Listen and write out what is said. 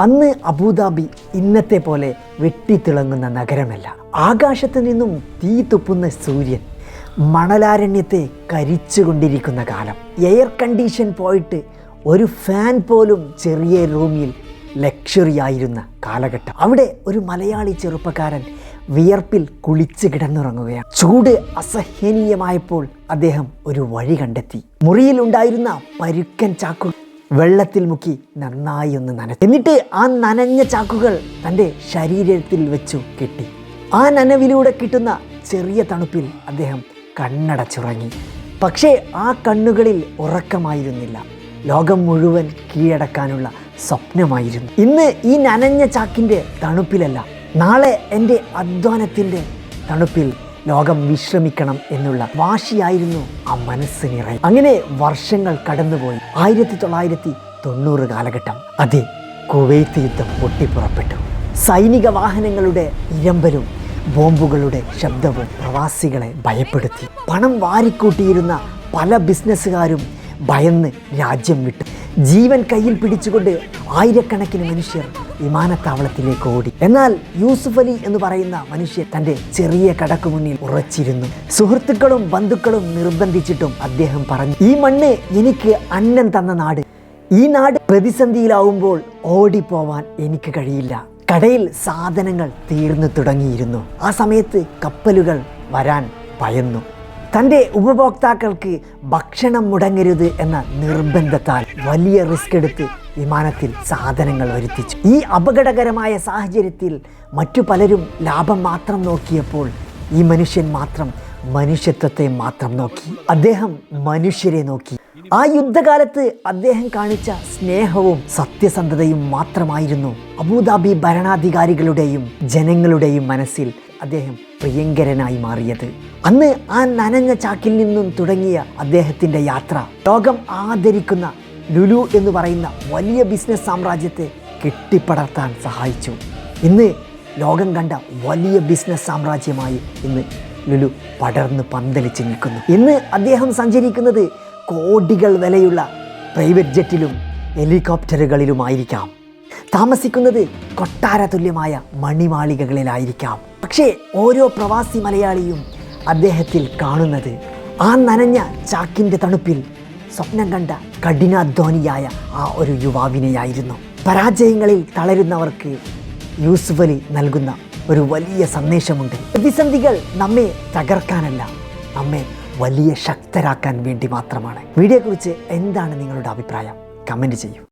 അന്ന് അബുദാബി ഇന്നത്തെ പോലെ വെട്ടിത്തിളങ്ങുന്ന നഗരമല്ല. ആകാശത്ത് നിന്നും തീ തുപ്പുന്ന സൂര്യൻ മണലാരണ്യത്തെ കരിച്ചുകൊണ്ടിരിക്കുന്ന കാലം. എയർ കണ്ടീഷൻ പോയിട്ട് ഒരു ഫാൻ പോലും ചെറിയ റൂമിൽ ലക്ഷറി ആയിരുന്ന കാലഘട്ടം. അവിടെ ഒരു മലയാളി ചെറുപ്പക്കാരൻ വിയർപ്പിൽ കുളിച്ച് കിടന്നുറങ്ങുകയാണ്. ചൂട് അസഹനീയമായപ്പോൾ അദ്ദേഹം ഒരു വഴി കണ്ടെത്തി. മുറിയിൽ ഉണ്ടായിരുന്ന പരുക്കൻ ചാക്കുകൾ വെള്ളത്തിൽ മുക്കി നന്നായി ഒന്ന് നനച്ചു. എന്നിട്ട് ആ നനഞ്ഞ ചാക്കുകൾ തൻ്റെ ശരീരത്തിൽ വെച്ചു കെട്ടി. ആ നനവിലൂടെ കിട്ടുന്ന ചെറിയ തണുപ്പിൽ അദ്ദേഹം കണ്ണടച്ചുറങ്ങി. പക്ഷേ ആ കണ്ണുകളിൽ ഉറക്കമായിരുന്നില്ല, ലോകം മുഴുവൻ കീഴടക്കാനുള്ള സ്വപ്നമായിരുന്നു. ഇന്ന് ഈ നനഞ്ഞ ചാക്കിൻ്റെ തണുപ്പിലല്ല, നാളെ എൻ്റെ അധ്വാനത്തിൻ്റെ തണുപ്പിൽ ലോകം വിശ്രമിക്കണം എന്നുള്ള വാശിയായിരുന്നു ആ മനസ്സ് നിറയെ. അങ്ങനെ വർഷങ്ങൾ കടന്നുപോയി. 1990 കാലഘട്ടം. അതെ, കുവൈത്ത് യുദ്ധം പൊട്ടിപ്പുറപ്പെട്ടു. സൈനിക വാഹനങ്ങളുടെ ഇരമ്പലും ബോംബുകളുടെ ശബ്ദവും പ്രവാസികളെ ഭയപ്പെടുത്തി. പണം വാരിക്കൂട്ടിയിരുന്ന പല ബിസിനസ്സുകാരും ഭയന്ന് രാജ്യം വിട്ടു. ജീവൻ കയ്യിൽ പിടിച്ചുകൊണ്ട് ആയിരക്കണക്കിന് മനുഷ്യർ വിമാനത്താവളത്തിലേക്ക് ഓടി. എന്നാൽ യൂസുഫ് അലി എന്ന് പറയുന്ന മനുഷ്യൻ തൻ്റെ ചെറിയ കടക്കു മുന്നിൽ ഉറച്ചിരുന്നു. സുഹൃത്തുക്കളും ബന്ധുക്കളും നിർബന്ധിച്ചിട്ടും അദ്ദേഹം പറഞ്ഞു, ഈ മണ്ണ് എനിക്ക് അന്നം തന്ന നാട്. ഈ നാട് പ്രതിസന്ധിയിലാവുമ്പോൾ ഓടിപ്പോവാൻ എനിക്ക് കഴിയില്ല. കടയിൽ സാധനങ്ങൾ തീർന്നു തുടങ്ങിയിരുന്നു. ആ സമയത്ത് കപ്പലുകൾ വരാൻ ഭയന്നു. തൻ്റെ ഉപഭോക്താക്കൾക്ക് ഭക്ഷണം മുടങ്ങരുത് എന്ന നിർബന്ധത്താൽ വലിയ റിസ്ക് എടുത്ത് വിമാനത്തിൽ സാധനങ്ങൾ വരുത്തിച്ചു. ഈ അപകടകരമായ സാഹചര്യത്തിൽ മറ്റു പലരും ലാഭം മാത്രം നോക്കിയപ്പോൾ ഈ മനുഷ്യൻ മാത്രം മനുഷ്യത്വത്തെ മാത്രം നോക്കി. അദ്ദേഹം മനുഷ്യരെ നോക്കി. ആ യുദ്ധകാലത്ത് അദ്ദേഹം കാണിച്ച സ്നേഹവും സത്യസന്ധതയും മാത്രമായിരുന്നു അബുദാബി ഭരണാധികാരികളുടെയും ജനങ്ങളുടെയും മനസ്സിൽ അദ്ദേഹം പ്രിയങ്കരനായി മാറിയത്. അന്ന് ആ നനഞ്ഞ ചാക്കിൽ നിന്നും തുടങ്ങിയ അദ്ദേഹത്തിൻ്റെ യാത്ര ലോകം ആദരിക്കുന്ന ലുലു എന്ന് പറയുന്ന വലിയ ബിസിനസ് സാമ്രാജ്യത്തെ കെട്ടിപ്പടർത്താൻ സഹായിച്ചു. ഇന്ന് ലോകം കണ്ട വലിയ ബിസിനസ് സാമ്രാജ്യമായി ഇന്ന് ലുലു പടർന്ന് പന്തലിച്ച് നിൽക്കുന്നു. ഇന്ന് അദ്ദേഹം സഞ്ചരിക്കുന്നത് കോടികൾ വിലയുള്ള പ്രൈവറ്റ് ജെറ്റിലും ഹെലികോപ്റ്ററുകളിലുമായിരിക്കാം. താമസിക്കുന്നത് കൊട്ടാര തുല്യമായ മണിമാളികകളിലായിരിക്കാം. പക്ഷേ ഓരോ പ്രവാസി മലയാളിയും അദ്ദേഹത്തിൽ കാണുന്നത് ആ നനഞ്ഞ ചാക്കിൻ്റെ തണുപ്പിൽ സ്വപ്നം കണ്ട കഠിനാധ്വാനിയായ ആ ഒരു യുവാവിനെയായിരുന്നു. പരാജയങ്ങളിൽ തളരുന്നവർക്ക് യൂസുഫ് അലി നൽകുന്ന ഒരു വലിയ സന്ദേശമുണ്ട്. പ്രതിസന്ധികൾ നമ്മെ തകർക്കാനല്ല, നമ്മെ വലിയ ശക്തരാക്കാൻ വേണ്ടി മാത്രമാണ്. വീഡിയോയെക്കുറിച്ച് എന്താണ് നിങ്ങളുടെ അഭിപ്രായം? കമൻറ്റ് ചെയ്യൂ.